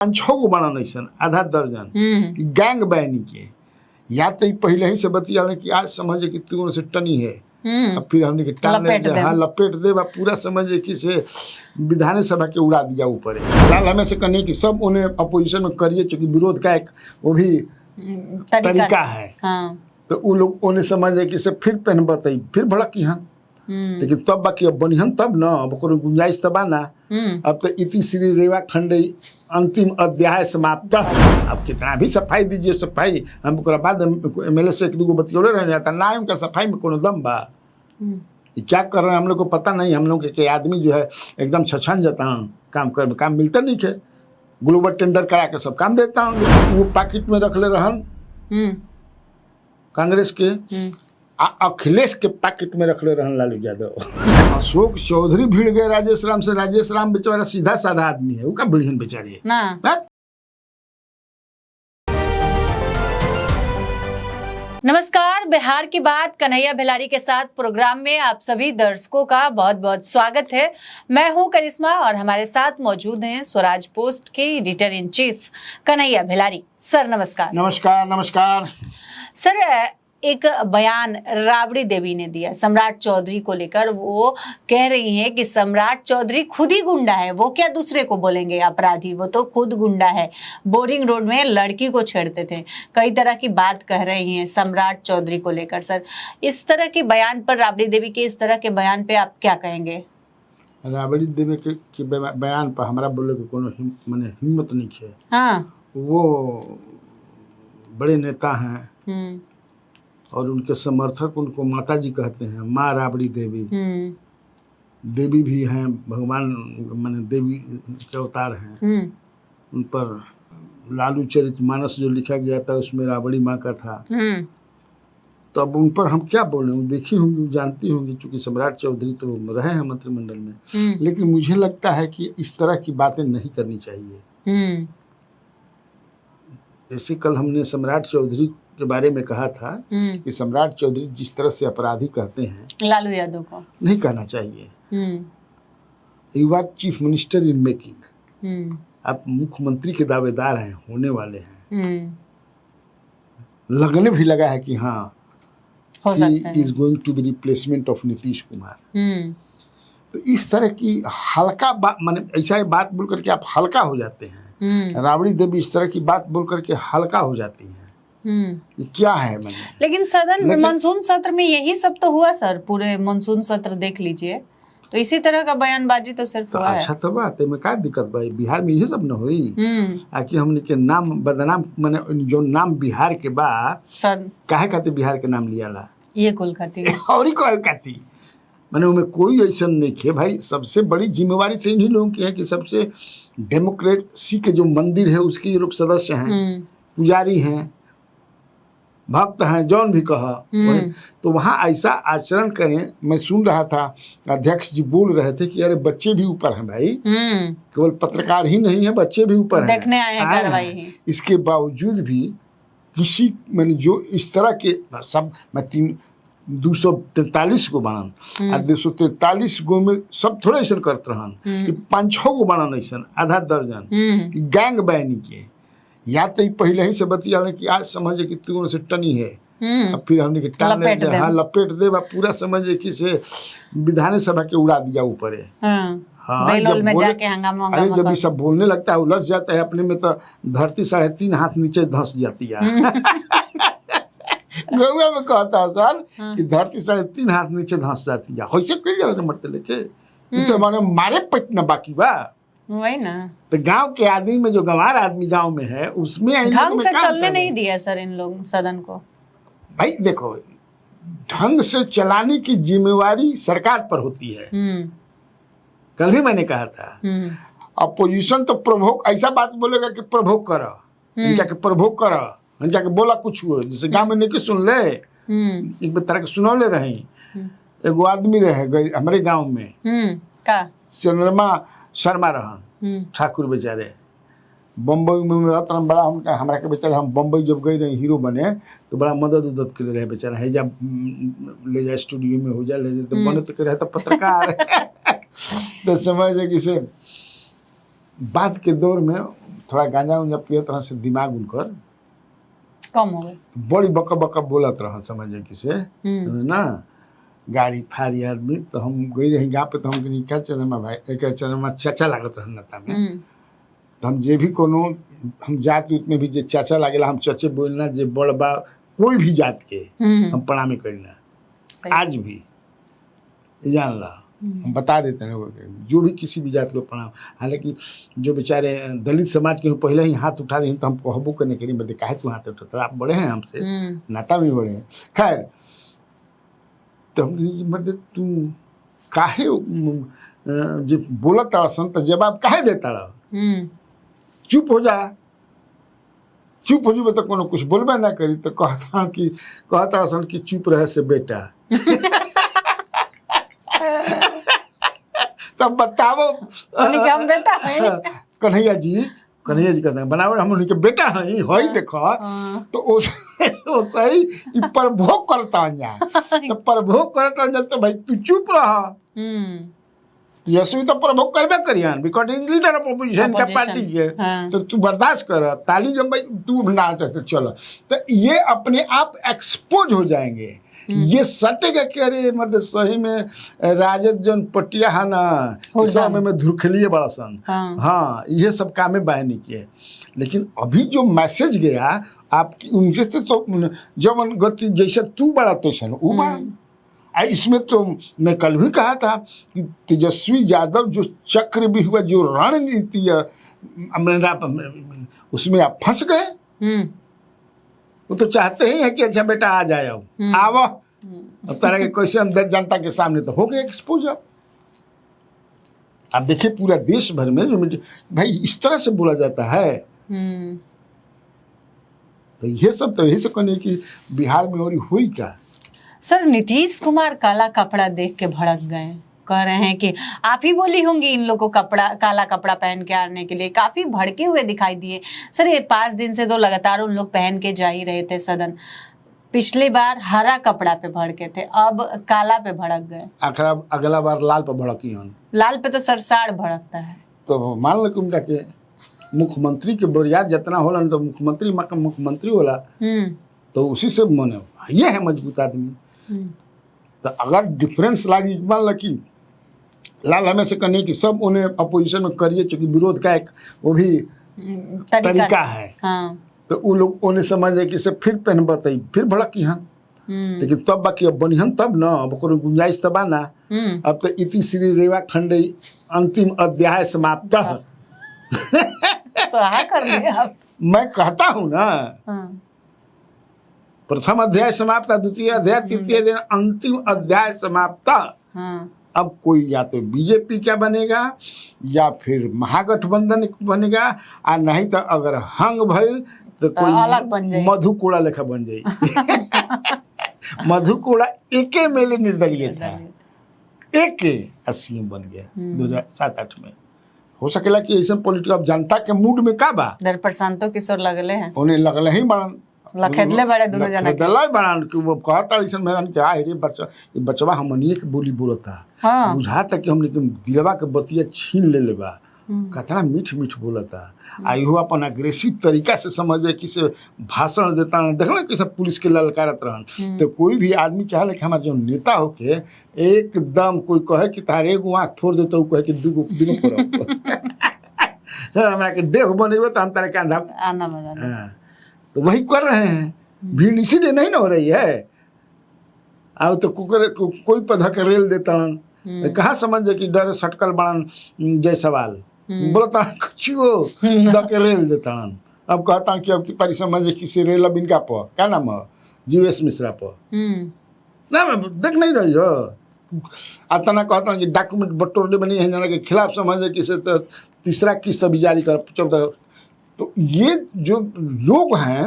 5 6 गो बना नहीं आधा दर्जन गैंग बैनी के या तो पहले ही से बतिया कि आज समझे कि तू से टनी है अब फिर हमने के लपेट दे पूरा समझे कि से विधान सभा के उड़ा दिया ऊपर लाल हमें से कहने कि सब उन्हें अपोजिशन में करिए चूंकि विरोध का एक वो भी तरीका है। हाँ। तो वो लोग उन्हें समझे कि से फिर पहन बताई फिर भड़क हन लेकिन तब बाकी अब बनिहन तब न अब को गुंजाइश तबा ना अब तो इति श्री रेवा खंड अंतिम अध्याय समाप्त। अब कितना भी सफाई दीजिए सफाई हम बाद एमएलए से एक दो बतियोले रह जाता ना उनका सफाई में कोनो दम बा क्या कर रहे हैं हम लोग को पता नहीं। हम लोग के आदमी जो है एकदम छछन जाता हूँ काम मिलता नहीं है ग्लोबल टेंडर करा के सब काम देता हूँ वो पैकेट में रख ले रहन कांग्रेस के अखिलेश के पैकेट में रख ले रहन लालू यादव। अशोक चौधरी भिड़ गए राजेश राम से। राजेश राम बेचारा सीधा साधा आदमी है वो का भिड़ियन बेचारी है ना। नमस्कार, बिहार की बात कन्हैया भिलारी के साथ प्रोग्राम में आप सभी दर्शकों का बहुत बहुत स्वागत है। मैं हूं करिश्मा और हमारे साथ मौजूद हैं स्वराज पोस्ट के editor in chief Kanhaiya Bhilari. Sir नमस्कार। नमस्कार नमस्कार सर, एक बयान राबड़ी देवी ने दिया सम्राट चौधरी को लेकर। वो कह रही हैं कि सम्राट चौधरी खुद ही गुंडा है, वो क्या दूसरे को बोलेंगे अपराधी, वो तो खुद गुंडा है। बोरिंग रोड में लड़की को छेड़ते थे, कई तरह की बात कह रही हैं सम्राट चौधरी को लेकर। सर, इस तरह के बयान पर, राबड़ी देवी के इस तरह के बयान पे आप क्या कहेंगे? राबड़ी देवी के बयान पर हमारा बोले को कोनो हिम्मत नहीं है। हाँ। वो बड़े नेता हैं और उनके समर्थक उनको माता जी कहते हैं, माँ राबड़ी देवी। देवी भी हैं, भगवान माने देवी के अवतार हैं। उन पर लालू चरितमानस जो लिखा गया था उसमें राबड़ी माँ का था। तो अब उन पर हम क्या बोले, देखी होंगी जानती होंगी क्योंकि सम्राट चौधरी तो रहे हैं मंत्रिमंडल में। लेकिन मुझे लगता है कि इस तरह की बातें नहीं करनी चाहिए। जैसे कल हमने सम्राट चौधरी के बारे में कहा था कि सम्राट चौधरी जिस तरह से अपराधी कहते हैं लालू यादव को नहीं कहना चाहिए। You are chief minister in making, आप मुख्यमंत्री के दावेदार हैं, होने वाले हैं। लगने भी लगा है कि हाँ is going to be replacement of Nitish Kumar. तो इस तरह की हल्का बात माने ऐसा बात बोल करके आप हल्का हो जाते हैं। राबड़ी देवी इस तरह की बात बोल करके हल्का हो जाती है। ये क्या है लेकिन सदन मानसून सत्र में यही सब तो हुआ सर। पूरे मानसून सत्र देख लीजिए तो इसी तरह का बयानबाजी तो सिर्फ हुआ है। अच्छा तो बात है में क्या दिक्कत भाई, बिहार में ये सब न हुई आकि हमने के नाम बदनाम माने जो नाम बिहार के बाद काहे कहते बिहार के नाम लिया ला ये कुल खाती और ही कोई कहती मैंने उनमें कोई ऐसा नहीं है भाई। सबसे बड़ी जिम्मेवारी तो इन्हीं लोगों की है कि सबसे डेमोक्रेसी के जो मंदिर है उसके ये लोग सदस्य हैं, पुजारी हैं, भक्त हैं, जौन भी कहा तो वहाँ ऐसा आचरण करें। मैं सुन रहा था अध्यक्ष जी बोल रहे थे कि अरे बच्चे भी ऊपर हैं भाई, केवल पत्रकार ही नहीं है, बच्चे भी ऊपर हैं, देखने आए हैं कार्रवाई। इसके बावजूद भी किसी मैंने जो इस तरह के सब मैं 243 गो बनन और 243 गो में सब थोड़े ऐसा करते रहन कि 5 6 गो बनन ऐसा आधा दर्जन गैंग बैनी के या तो पहले ही से बतिया कि आज समझे कि तू से टनी है अब फिर हमने के लपेट दे पूरा समझे कि से विधान सभा के उड़ा दिया ऊपर है। अरे जब ये सब बोलने लगता है उलझ जाता है अपने में तो धरती 3.5 हाथ नीचे धंस जाती है। गौवा में कहता है सर कि धरती 3.5 हाथ नीचे धंस जाती है। हो सब कई जगह मरते लेके मारे पेट न बाकी बा वही ना। तो गांव के आदमी में जो गंवार आदमी गांव में है उसमें ढंग से चलने नहीं दिया सर इन लोग सदन को। भाई देखो ढंग से चलाने की जिम्मेवारी सरकार पर होती है। कल भी मैंने कहा था अपोजिशन तो प्रभोग ऐसा बात बोलेगा कि प्रभोग करो इनका के प्रभोग करो इनका के बोला कुछ हुए जैसे गांव में नहीं सुन ले एक तरह के सुनौले रहे। एगो आदमी रहे गए हमारे गांव में का चंद्रमा शर्मा रहन ठाकुर बेचारे बम्बई में रहता बड़ा उनका हमारा के बेचारा हम बम्बई जब गए रहे हीरो बने तो बड़ा मदद उदद के लिए रहे बेचारा है जब ले जाए स्टूडियो में हो जाए ले जाए तो बने तो रहे तो पत्रकार तो समझ है कि से बाद के दौर में थोड़ा गांजा उंजा पिए तरह से दिमाग उनकर कम हो गए। बड़ी बक बक बोलत रहन, समझे किसे ना गाड़ी फाड़ी आदमी। तो हम गई रही गाँव पे, तो हम कहीं क्या चल भाई एक चल चाचा लागत रहन नता में। तो हम जे भी कोनो हम जात उत में भी जे चाचा लागेला हम चचे बोलना, जे बड़ बा कोई भी जात के हम प्रणाम करना आज भी, जान ला हम बता देते हैं जो भी किसी भी जात को प्रणाम। हालांकि जो बेचारे दलित समाज के पहले ही हाथ उठा दें तो हम कहबो करने के लिए बदे काहे तू हाथ उठा, आप बड़े हैं हमसे, नाता भी बड़े हैं। खैर तो हम मतलब तू काहे जो बोला तारा सन तो जवाब काहे देता रहा, चुप हो जा, चुप हो जब तो कोनो कुछ बोलबे ना करी तो कहता सन कि चुप रहे से बेटा। तब बताओ हम बेटा है कन्हैया जी कहते हैं बनावे हम उनके बेटा हैं हई देखो। तो ओ सही प्रभोग करता जा, तो प्रभोग करता जा तो भाई तू चुप रहा। यशवी तो प्रभोग करबे करियन because is leader of opposition का पार्टी है। तो तू बर्दाश्त कर, ताली जब भाई तू ना चाहते चलो तो ये अपने आप एक्सपोज हो जाएंगे। ये सटेगा कि अरे मर्द सही में राजद जन पटिया है ना में धुरखलिए बड़ा सन। हाँ ये सब काम में बयानी किए, लेकिन अभी जो मैसेज गया आपकी उनसे तो जब गति जैसे तू बड़ा तैसन वो बड़ा। इसमें तो मैं कल भी कहा था कि तेजस्वी यादव जो चक्र भी हुआ, जो रणनीति उसमें आप फंस गए। वो तो चाहते ही है कि अच्छा बेटा आ जाए, अब आवो तरह के क्वेश्चन जनता के सामने तो हो गया एक्सपोज। आप देखिए पूरा देश भर में जो भाई इस तरह से बोला जाता है। तो ये सब तो यही से कहने कि बिहार में और हुई क्या। सर नीतीश कुमार काला कपड़ा देख के भड़क गए, कह रहे हैं कि आप ही बोली होंगी इन लोगों को काला कपड़ा पहन के आने के लिए, काफी भड़के हुए दिखाई दिए। सर ये 5 दिन से तो लगातार उन लोग पहन के जा ही रहे थे सदन। पिछली बार हरा कपड़ा पे भड़के थे, अब काला पे भड़क गए। अगला बार लाल पे भड़की हन। लाल पे तो सरसाड़ भड़कता है। तो मान लो कि उनका के मुख्यमंत्री के बोरियात जितना होला तो मुख्यमंत्री होला, तो उसी से मने ये है मजबूत आदमी। तो अगर डिफरेंस लागी मान लो कि लाल हमें से कहने की सब उन्हें अपोजिशन में करिए, चूंकि विरोध का एक वो भी तरीका है। तो वो लोग उन्हें समझे कि से फिर पहन बताई फिर भड़की हन। लेकिन तब बाकी अब बनिहन तब ना, अब कोई गुंजाइश तब ना। अब तो इति श्री रेवा खंड अंतिम अध्याय समाप्त। कर दिया मैं कहता हूँ ना, प्रथम अध्याय समाप्त, द्वितीय अध्याय, तृतीय दिन अंतिम अध्याय समाप्त। अब कोई या तो बीजेपी क्या बनेगा या फिर महागठबंधन बनेगा, और नहीं तो अगर हंग भइल तो कोई अलग बन जाए, मधु कोड़ा लेखा बन जाए। मधु कोड़ा एके मेले निर्दलीय था, एके सीएम बन गया 2007-8 में। हो सकेला कि ऐसा पॉलिटिक्स अब जनता के मूड में का बा प्रशांतो किशोर लगले हैं, उन्हें लगले ही बड़न लखेदले बड़े दोनों जना के दलाई बनान कि वो कहता ऐसा मेरा कि आ रे बच्चा ये बचवा हमनिए के बोली बोलता। बुझा था कि हम लेकिन दिलवा के बतिया छीन ले लेबा, कतना मीठ मीठ बोलता। आइहो अपन अग्रेसिव तरीका से समझे कि से भाषण देता देखना कि सब पुलिस के ललकारत रहन। तो कोई भी आदमी चाहे कि हमारा जो नेता हो के एकदम कोई कहे कि तारे एगो आँख फोड़ देते हो, कहे कि दूगो हमारा के देह बनेबो तो हम तारे के आंधा। तो वही कर रहे हैं, भीड़ इसीलिए नहीं ना हो रही है। अब तो कोई पधा के रेल देता कहाँ समझे कि डर सटकल बड़न जय सवाल बोलता कुछ के रेल देता। अब कहता कि अब की पारी समझे किसी रेल अब इनका पर क्या नाम है जीवेश मिश्रा पर ना देख नहीं रही हो। आता कहता कि डॉक्यूमेंट बटोरने बनी है जना के खिलाफ समझे किसी तो तीसरा किस्त भी जारी कर 14। तो ये जो लोग हैं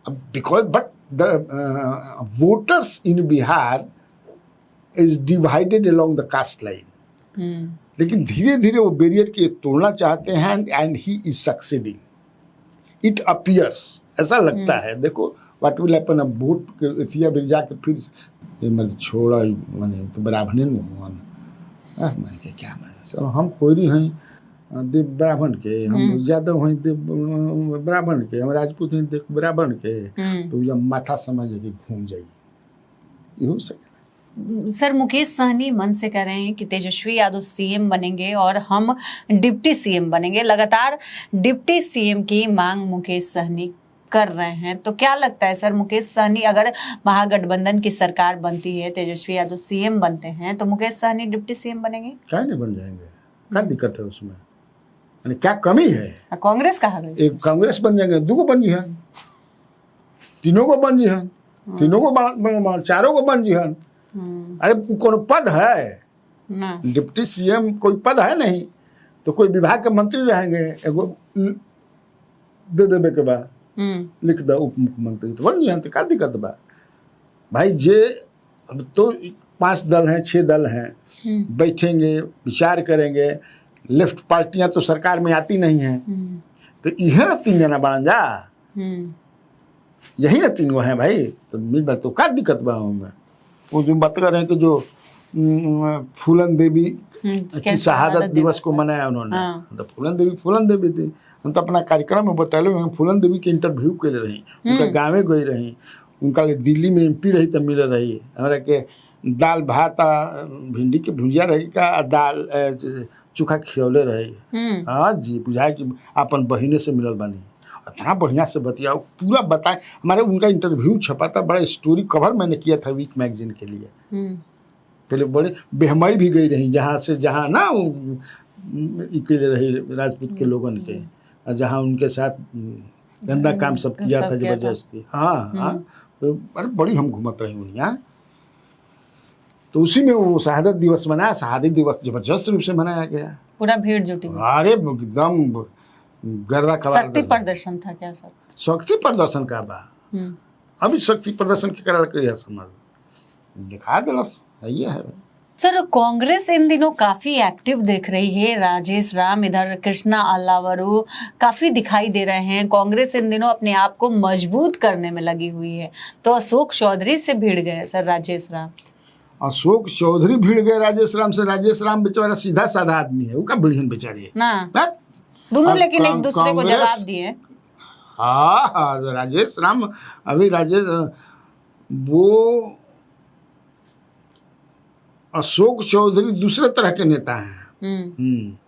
because but the voters in Bihar is divided along the caste line. लेकिन धीरे धीरे वो बैरियर के तोड़ना चाहते हैं and he is succeeding, it appears, ऐसा लगता है। देखो व्हाट विल हैपन, अब वोट के एथिया भी जाके फिर मत छोड़ा मैंने तो बराबर नहीं हुआ क्या मैं चलो हम कोई नहीं हैं देव ब्राह्मण के, हम यादव हैं देव ब्राह्मण के, हम राजपूत हैं देव ब्राह्मण के, तो ये माथा समझ के घूम जाइए, ये हो सके। सर, मुकेश सहनी मन से कह रहे हैं कि तेजस्वी यादव सीएम बनेंगे और हम डिप्टी सीएम बनेंगे। लगातार डिप्टी सीएम की मांग मुकेश सहनी कर रहे हैं, तो क्या लगता है सर, मुकेश सहनी अगर महागठबंधन की सरकार बनती है, तेजस्वी यादव सीएम बनते हैं, तो मुकेश सहनी डिप्टी सीएम बनेंगे? क्या नहीं बन जाएंगे, क्या दिक्कत है उसमें, यानी क्या कमी है? कांग्रेस कहा गई, एक कांग्रेस बन जाएंगे, दो को बन जिहन, तीनों को बन जिहन, तीनों को चारों को बन जिहन। अरे कौन पद है ना, डिप्टी सीएम कोई पद है नहीं, तो कोई विभाग के मंत्री रहेंगे, एगो दे देवे के बाद लिख दो उप मुख्यमंत्री, तो बन जिहन, तो क्या दिक्कत बा भाई? जे अब तो 5 दल हैं 6 दल हैं, बैठेंगे विचार करेंगे। लेफ्ट पार्टियां तो सरकार में आती नहीं हैं, तो यह ना 3 जना बन जा, यही ना 3 गो हैं भाई, तो मिल बार तो क्या दिक्कत बा में? वो जो बात कर रहे हैं कि जो फूलन देवी की शहादत दिवस को मनाया उन्होंने, तो फूलन देवी थी, हम तो अपना कार्यक्रम में बतैले हैं, फूलन देवी के इंटरव्यू के लिए रही, उनका गाँवे गई रही, उनका दिल्ली में MP रही तब मिले रही, हमारा के दाल भात भिंडी के भुजिया रही का दाल चोखा खियौले रही। हाँ जी, बुझाए कि अपन बहिने से मिलल बनी, इतना बढ़िया से बतियाओ, पूरा बताए। हमारे उनका इंटरव्यू छपा था, बड़ा स्टोरी कवर मैंने किया था वीक मैगजीन के लिए। पहले बड़े बेहमई भी गई रही, जहाँ ना के रही राजपूत के लोगन के, जहाँ उनके साथ गंदा काम सब किया था जबरदस्ती। हाँ, तो अरे बड़ी हम घूमत रही उन्हें, तो उसी में वो शहादत दिवस मनाया। शहादत दिवस जबरदस्त रूप से मनाया गया, पूरा भीड़ जुटी। अरे एकदम गर्दा कबाड़। शक्ति प्रदर्शन था क्या सर? शक्ति प्रदर्शन का बा, अभी शक्ति प्रदर्शन के कराल करिया समझ दिखा दिलस, ये है सर। कांग्रेस इन दिनों काफी एक्टिव दिख रही है, राजेश राम, इधर कृष्णा अल्लावरू काफी दिखाई दे रहे हैं। कांग्रेस इन दिनों अपने आप को मजबूत करने में लगी हुई है, तो अशोक चौधरी से भिड़ गए सर राजेश राम। अशोक चौधरी भिड़ गए राजेश राम से। राजेश राम बेचारा सीधा साधा आदमी है, वो का भिड़न बेचारे ना, दोनों लेकिन एक दूसरे को जवाब दिए। हाँ, राजेश राम अभी वो अशोक चौधरी दूसरे तरह के नेता हैं,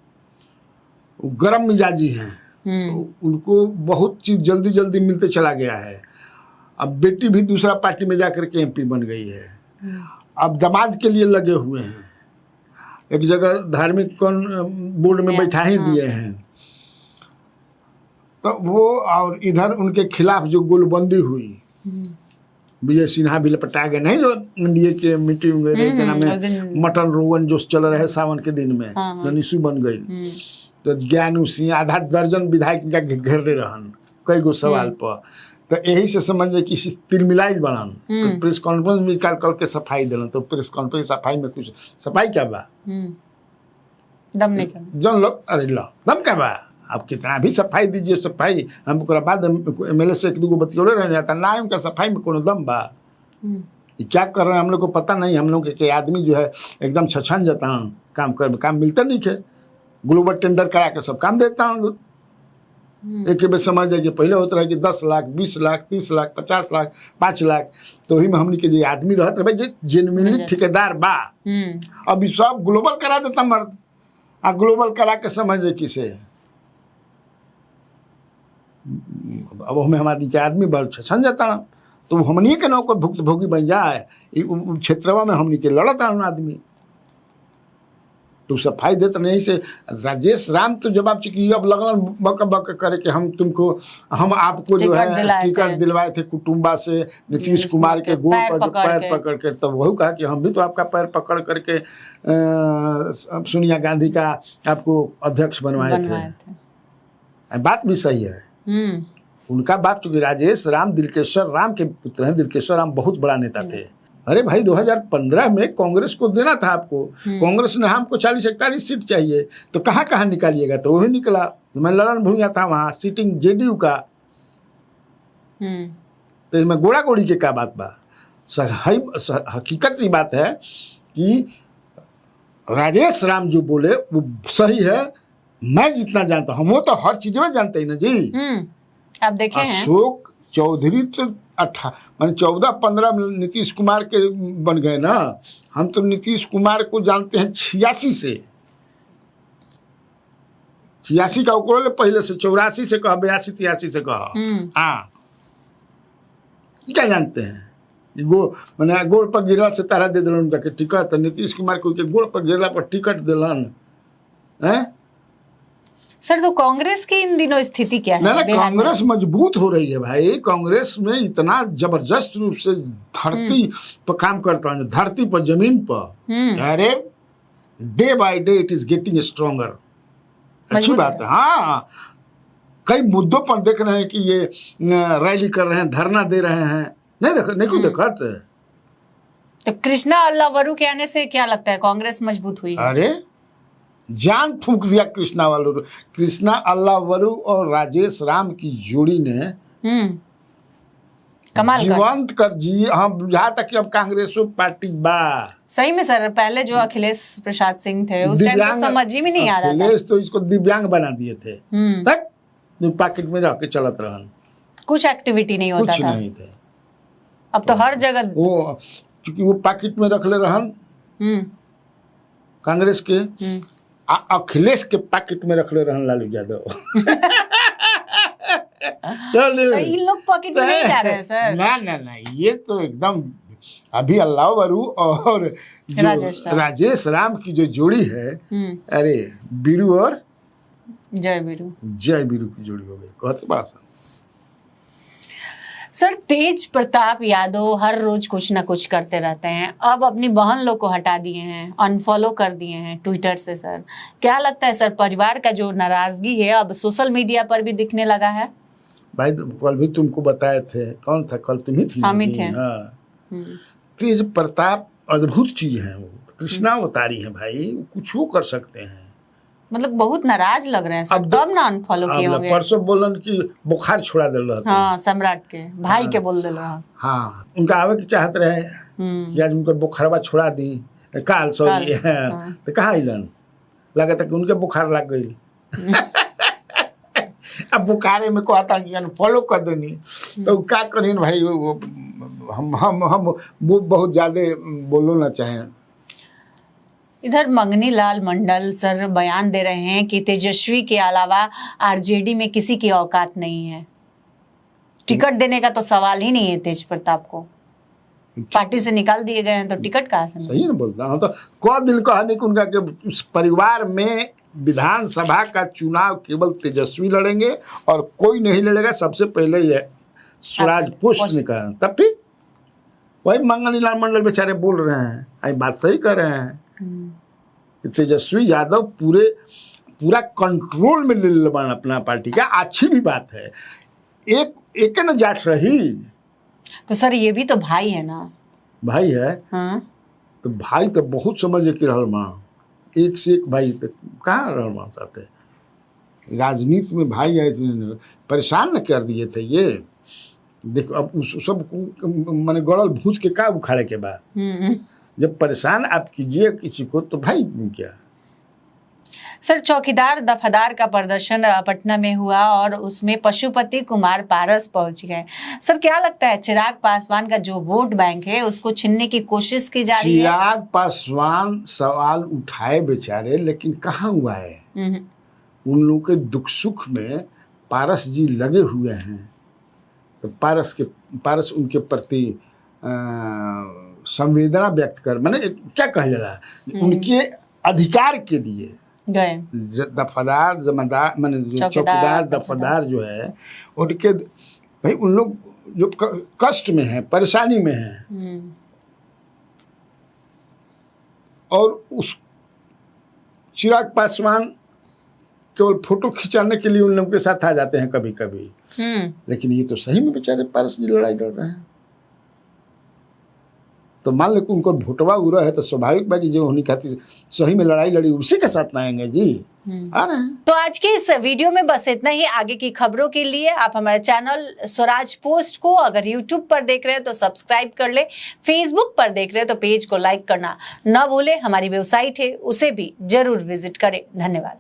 वो गर्म मिजाजी हैं, तो उनको बहुत चीज जल्दी जल्दी मिलते चला गया है। अब बेटी भी दूसरा पार्टी में जाकर के MP बन गई है, अब दामाद के लिए लगे हुए हैं, एक जगह धार्मिक बोर्ड में बैठा ही दिए हैं, तो वो और इधर उनके खिलाफ जो गोलबंदी हुई, विजय सिन्हा भी लपटा गए, नहीं जो NDA के मीटिंग में मटन रोगन जो चल रहे सावन के दिन में, जो इशू बन गई, तो ज्ञानू सिंह आधा दर्जन विधायक का घेरले रहन कई गो सवाल पर, तो यही से समझ कि तिलमिलाई बनन, तो प्रेस कॉन्फ्रेंस भी करके सफाई दिलन, तो प्रेस कॉन्फ्रेंस सफाई में कुछ सफाई क्या बा, दम नहीं जन लोग अरे लो दम क्या बा, आप कितना भी सफाई दीजिए, सफाई हम बाद MLA से 1-2 गो बतियोले रह जाता ना, उनका सफाई में कोनो दम बा, ये क्या कर रहे हैं हम लोग को पता नहीं। हम लोग के आदमी जो है एकदम छछन जाता हूँ, काम मिलता नहीं है, ग्लोबल टेंडर करा के सब काम देता हूँ। एक बार समझ जाइए, पहले होता है कि 10 लाख 20 लाख 30 लाख 50 लाख 5 लाख, तो ही में हमने के जो आदमी रहते भाई जो जेन्युइनली ठेकेदार बा, अभी सब ग्लोबल करा देता मर्द, आ ग्लोबल करा के समझ जाए किसे, अब हमें हमारी के आदमी बढ़ छन जाता, तो हमनी के नौकर भुक्तभोगी बन जाए, क्षेत्रवा में हमनी के लड़त आदमी, तो सफाई देते नहीं से। राजेश राम तो जवाब चुकी, अब लगन बक बक करे कि हम आपको जो है टिकट दिलवाए थे कुटुंबा से, नीतीश कुमार के गोड़ पर पैर पकड़ के, तब वही कहा कि हम भी तो आपका पैर पकड़ करके सोनिया गांधी का आपको अध्यक्ष बनवाए थे। बात भी सही है उनका बात, क्योंकि राजेश राम दिलकेश्वर राम के पुत्र हैं। दिलकेश्वर राम बहुत बड़ा नेता थे। अरे भाई 2015 में कांग्रेस को देना था आपको, कांग्रेस ने हमको 40-41 सीट चाहिए, तो कहाँ निकालिएगा, तो वही निकला। मैं ललन भूया था वहाँ सीटिंग JDU का, तो इसमें गोड़ा गोड़ी के क्या बात बा। हकीकत की बात है कि राजेश राम जो बोले वो सही है, मैं जितना जानता हूँ, वो तो हर चीज में जानते हैं ना जी। आप देखे हैं अशोक चौधरी तो 14-15 में नीतीश कुमार के बन गए ना। हम तो नीतीश कुमार को जानते हैं 86 से, 86 का ओकरो पहले से 84 से कहा, 82 83 से कहा। हाँ, क्या जानते हैं? मैंने गोड़ पर गिरला से तारा दे दिलन उनका के टिकट। नीतीश कुमार को के गोड़ पर गिरला पर टिकट दिलन हैं। सर तो कांग्रेस की इन दिनों स्थिति क्या है? ना बिहार में? कांग्रेस मजबूत हो रही है भाई। कांग्रेस में इतना जबरदस्त रूप से धरती पर काम करता है, धरती पर, जमीन पर। अरे day by day it is getting stronger. अच्छी बात है। हाँ, कई मुद्दों पर देख रहे हैं कि ये रैली कर रहे हैं, धरना दे रहे हैं। नहीं को देखत। तो कृष्णा अल्लावरू के आने से क्या लगता है कांग्रेस मजबूत हुई है? अरे जान फूंक दिया कृष्णा अल्लावरू और राजेश राम की जोड़ी ने कमाल जीवंत कर जी। हम यहाँ तक कि अब कांग्रेसो पार्टी बा। सही में सर, पहले जो अखिलेश प्रसाद सिंह थे उस टाइम तो समझ ही नहीं आ रहा था। अखिलेश तो इसको दिव्यांग बना दिए थे। तक पॉकेट में रह के चलत रहन, कुछ एक्टिविटी नहीं होता कुछ था। नहीं थे। अब तो हर जगह वो क्योंकि वो पॉकेट में रख ले रहन कांग्रेस के। अखिलेश के पॉकेट में रख ले रहन लालू यादव। तो इन लोग पॉकेट में नहीं जा रहे हैं सर। ना ये तो एकदम अभी अल्लावरू और राजेश राम की जो जोड़ी है, अरे बीरू और जय बीरू की जोड़ी हो गई। कहते बड़ा सा सर तेज प्रताप यादव हर रोज कुछ ना कुछ करते रहते हैं। अब अपनी बहन लोग को हटा दिए हैं, अनफॉलो कर दिए हैं ट्विटर से। सर क्या लगता है सर, परिवार का जो नाराजगी है अब सोशल मीडिया पर भी दिखने लगा है? भाई कल भी तुमको बताए थे, कौन था कल? तुम ही थी। हम ही थे। हाँ। तेज प्रताप अद्भुत चीज है। वो कृष्णा अवतारी है भाई, कुछ वो कर सकते हैं। मतलब बहुत नाराज लग रहे हैं सर, तब ना अनफॉलो किए होंगे। परसों बोलन कि बुखार छोड़ा दिल रहा। हाँ, सम्राट के भाई के बोल दिल रहा। हाँ, उनका आवे की चाहत रहे कि आज उनका बुखारवा छोड़ा दी काल सॉरी। तो कहाँ अलन? लगा था कि उनके बुखार लग गई। अब बुखारे में कहता कि अनफॉलो कर देनी तो क्या करें भाई? हम वो बहुत ज्यादा बोलो ना चाहें। इधर मंगनी लाल मंडल सर बयान दे रहे हैं कि तेजस्वी के अलावा आरजेडी में किसी की औकात नहीं है। टिकट देने का तो सवाल ही नहीं है तेज प्रताप को। पार्टी से निकाल दिए गए हैं तो टिकट कहाँ से? सही ना बोलता हूँ तो को दिल कहा नहीं कि उनका के उस परिवार में विधानसभा का चुनाव केवल तेजस्वी लड़ेंगे और कोई नहीं लड़ेगा। सबसे पहले ये स्वराज पोस्ट निकाल, तब फिर वही मंगनी लाल मंडल बेचारे बोल रहे हैं। आई बात सही कर रहे हैं। तेजस्वी यादव पूरा कंट्रोल में ले ले अपना पार्टी का। अच्छी भी बात है। एक न जाट रही तो सर ये भी तो भाई है ना? भाई है। हाँ? तो भाई तो बहुत समझ के रहल माँ, एक से एक भाई तो कहाँ रहल माँ चाहते। राजनीति में भाई आए परेशान न कर दिए थे ये। देखो अब उस सब मैंने गड़ल भूत के का उखाड़े के बाद जब परेशान आप कीजिए किसी को तो भाई क्या। सर चौकीदार दफादार का प्रदर्शन पटना में हुआ और उसमें पशुपति कुमार पारस पहुंच गए। सर क्या लगता है चिराग पासवान का जो वोट बैंक है उसको छीनने की कोशिश की जा रही है? चिराग पासवान सवाल उठाए बेचारे, लेकिन कहाँ हुआ है। उन लोगों के दुख सुख में पारस जी लगे हुए हैं। तो पारस उनके प्रति संवेदना व्यक्त कर, मैंने क्या कहा जा रहा है, उनके अधिकार के लिए गए। दफादार जमादार मैंने चौकीदार दफादार जो है उनके भाई उन लोग जो कष्ट में है, परेशानी में है और उस चिराग पासवान केवल फोटो खिंचाने के लिए उन लोगों के साथ आ जाते हैं कभी कभी। लेकिन ये तो सही में बेचारे पारस जी लड़ाई लड़ रहे हैं। तो मान लो कि उनको भोटवा उड़ा है तो स्वाभाविक बात जो होनी खाती सही में लड़ाई लड़ी उसी के साथ ना आएंगे जी। आ रहे हैं। तो आज के इस वीडियो में बस इतना ही। आगे की खबरों के लिए आप हमारे चैनल स्वराज पोस्ट को अगर यूट्यूब पर देख रहे हैं तो सब्सक्राइब कर ले, फेसबुक पर देख रहे हैं तो पेज को लाइक करना न भूले। हमारी वेबसाइट है उसे भी जरूर विजिट करें। धन्यवाद।